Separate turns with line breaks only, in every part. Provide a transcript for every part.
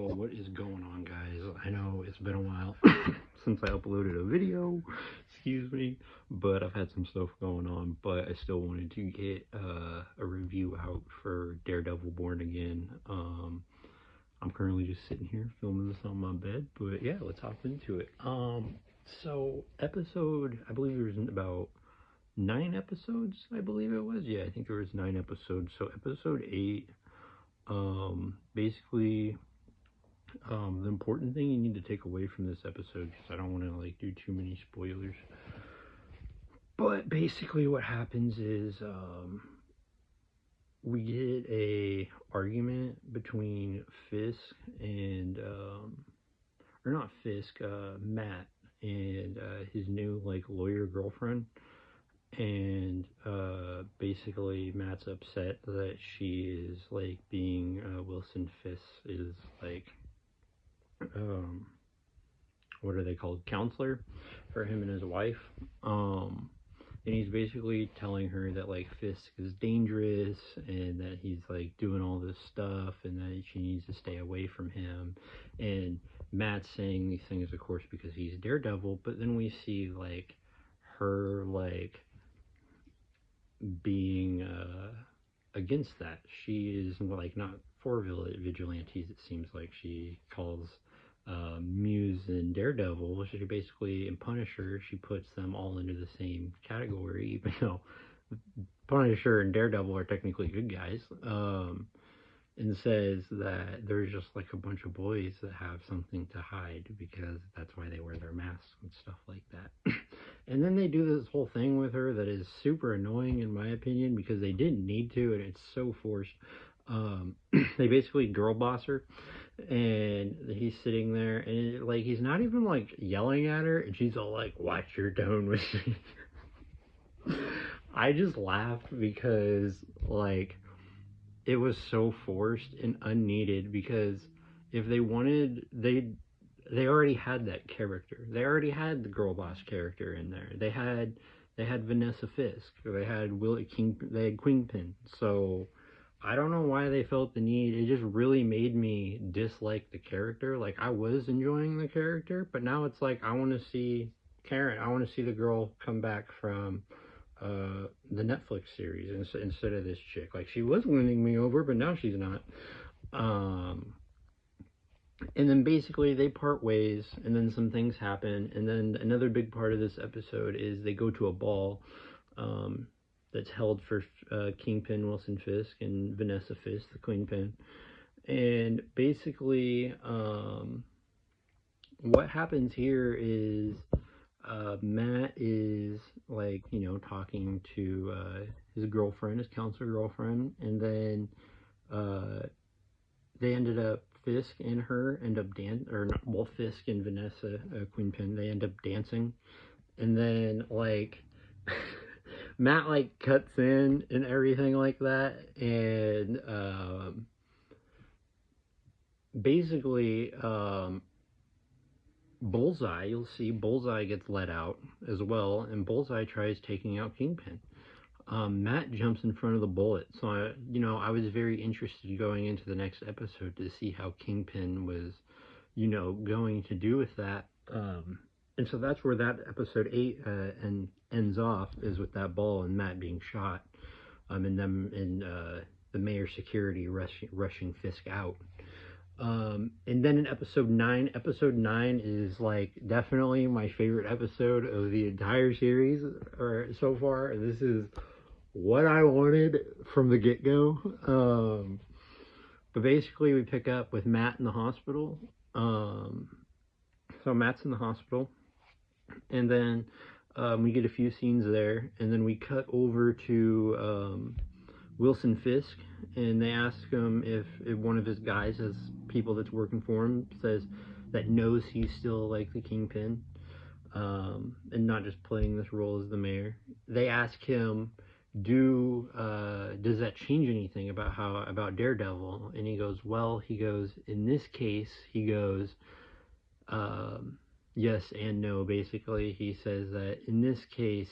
Well, what is going on, guys? I know it's been a while since I uploaded a video, excuse me, but I've had some stuff going on, but I still wanted to get a review out for Daredevil Born Again. I'm currently just sitting here filming this on my bed, but yeah, let's hop into it. So episode, I believe there was about 9 episodes, I believe it was. Yeah, I think there was 9 episodes. So episode 8, basically, the important thing you need to take away from this episode, because I don't want to like do too many spoilers. But basically, what happens is we get a argument between Fisk and or not Fisk, Matt and his new like lawyer girlfriend. And basically, Matt's upset that she is like being Wilson Fisk is like um what are they called, counselor for him and his wife. And he's basically telling her that like Fisk is dangerous and that he's like doing all this stuff and that she needs to stay away from him. And Matt's saying these things, of course, because he's Daredevil. But then we see like her like being against that. She is like not for vigilantes. It seems like she calls Muse and Daredevil. She basically, in Punisher, she puts them all into the same category, even though Punisher and Daredevil are technically good guys. And says that there's just like a bunch of boys that have something to hide because that's why they wear their masks and stuff like that. And then they do this whole thing with her that is super annoying in my opinion because they didn't need to, and it's so forced. They basically girl boss her, and he's sitting there, and like he's not even like yelling at her, and she's all like, "Watch your tone with me." I just laughed because like it was so forced and unneeded, because if they wanted, they already had that character. They already had the girl boss character in there. They had Vanessa Fisk. They had Willie King. They had Kingpin. So I don't know why they felt the need. It just really made me dislike the character. Like I was enjoying the character, but now it's like I want to see Karen. I want to see the girl come back from the Netflix series instead of this chick. Like she was winning me over, but now she's not. Um, and then basically they part ways, and then some things happen, and then another big part of this episode is they go to a ball that's held for Kingpin, Wilson Fisk, and Vanessa Fisk, the Queenpin. And basically, what happens here is Matt is like, talking to his girlfriend, his counselor girlfriend, and then they ended up, Fisk and her end up or not, well, Fisk and Vanessa Queenpin, they end up dancing, and then like Matt like cuts in and everything like that, and basically Bullseye, you'll see Bullseye gets let out as well, and Bullseye tries taking out Kingpin. Matt jumps in front of the bullet, so I was very interested going into the next episode to see how Kingpin was, going to do with that. And so that's where that episode 8 and ends off, is with that ball and Matt being shot, and them and the mayor's security rushing Fisk out. And then in episode 9 is like definitely my favorite episode of the entire series, or so far. This is what I wanted from the get-go. But basically we pick up with Matt in the hospital. So Matt's in the hospital, and then we get a few scenes there, and then we cut over to Wilson Fisk, and they ask him if one of his guys, has people that's working for him, says that knows he's still like the Kingpin, and not just playing this role as the mayor. They ask him, does that change anything about Daredevil? And he goes, in this case, he goes, yes and no. Basically, he says that in this case,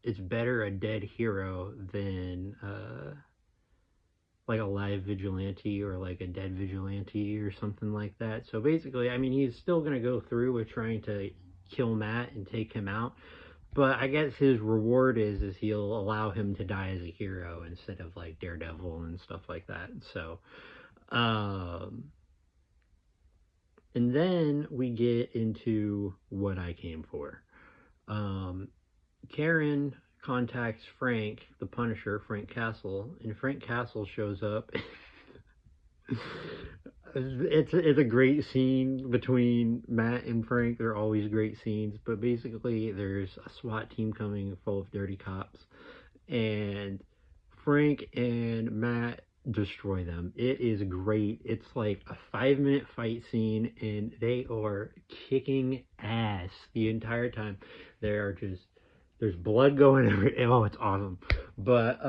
it's better a dead hero than like a live vigilante or like a dead vigilante or something like that. So basically, I mean, he's still gonna go through with trying to kill Matt and take him out. But I guess his reward is he'll allow him to die as a hero instead of like Daredevil and stuff like that. So, um, and then we get into what I came for. Um, Karen contacts Frank, the Punisher, Frank Castle, and Frank Castle shows up. It's a great scene between Matt and Frank. They're always great scenes, but basically there's a SWAT team coming full of dirty cops, and Frank and Matt destroy them. It is great. It's like a 5-minute fight scene, and they are kicking ass the entire time. They are just there's blood going every. Oh, it's awesome. But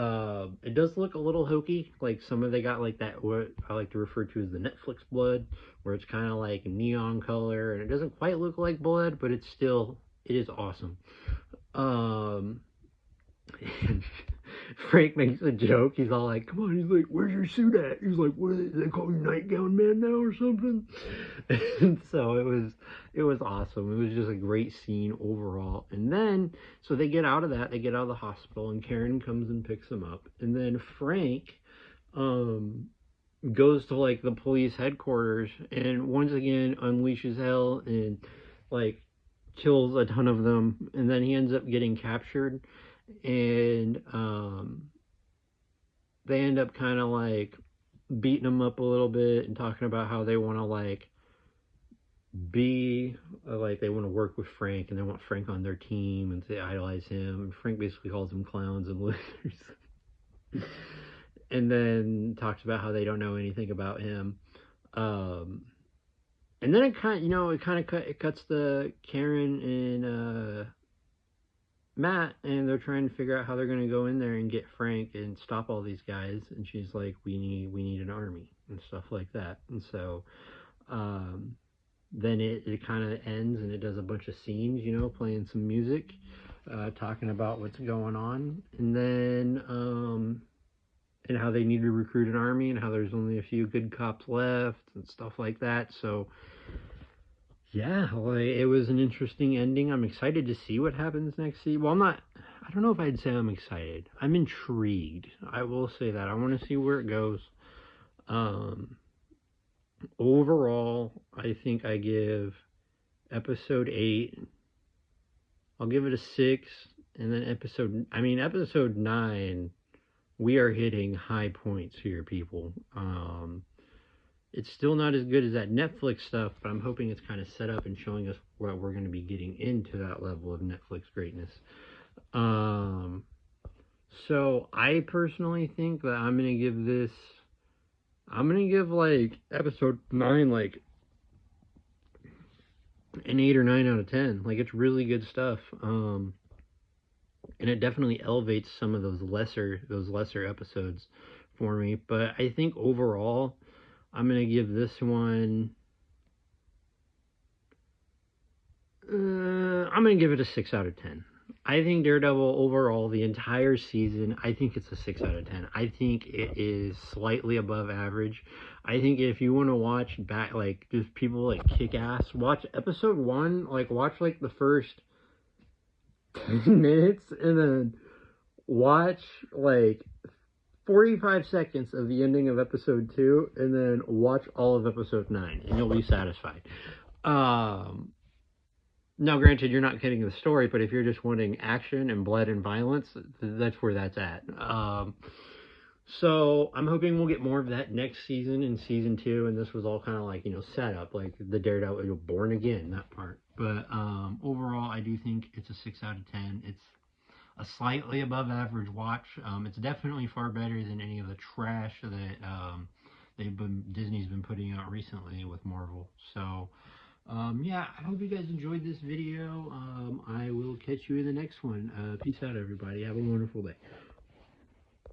it does look a little hokey. Like some of they got like that what I like to refer to as the Netflix blood, where it's kind of like neon color, and it doesn't quite look like blood, but it is awesome. Um, and Frank makes a joke. He's all like, "Come on!" He's like, "Where's your suit at?" He's like, "What? They call you Nightgown Man now or something?" And so it was awesome. It was just a great scene overall. And then so they get out of that. They get out of the hospital, and Karen comes and picks them up. And then Frank um goes to like the police headquarters and once again unleashes hell and like kills a ton of them. And then he ends up getting captured, and they end up kind of like beating him up a little bit and talking about how they want to like be like they want to work with Frank and they want Frank on their team and they idolize him. And Frank basically calls them clowns and losers, and then talks about how they don't know anything about him. Um, and then it kind of, it cuts to Karen and Matt, and they're trying to figure out how they're going to go in there and get Frank and stop all these guys. And she's like, we need an army and stuff like that. And so then it kind of ends and it does a bunch of scenes, playing some music, talking about what's going on, and then and how they need to recruit an army and how there's only a few good cops left and stuff like that. So yeah, like, it was an interesting ending. I'm excited to see what happens next season. Well, I don't know if I'd say I'm excited. I'm intrigued. I will say that. I want to see where it goes. Overall, I think I give episode 8, I'll give it a 6. And then episode 9, we are hitting high points here, people. It's still not as good as that Netflix stuff, but I'm hoping it's kind of set up and showing us what we're going to be getting into that level of Netflix greatness. So I personally think that I'm going to give like episode 9 like an 8 or 9 out of 10. Like, it's really good stuff. And it definitely elevates some of those lesser episodes for me. But I think overall, I'm going to give this one, I'm going to give it a 6 out of 10. I think Daredevil overall, the entire season, I think it's a 6 out of 10. I think it is slightly above average. I think if you want to watch back, like, just people, like, kick ass, watch episode 1, like, watch, like, the first 10 minutes, and then watch, like, 45 seconds of the ending of episode 2, and then watch all of episode 9, and you'll be satisfied. Now, granted, you're not getting the story, but if you're just wanting action and blood and violence, that's where that's at. So I'm hoping we'll get more of that next season in season 2, and this was all kind of like, set up, like the Daredevil, Born Again, that part. But overall, I do think it's a 6 out of 10. It's a slightly above average watch. It's definitely far better than any of the trash that Disney's been putting out recently with Marvel. So yeah, I hope you guys enjoyed this video. I will catch you in the next one. Peace out, everybody. Have a wonderful day.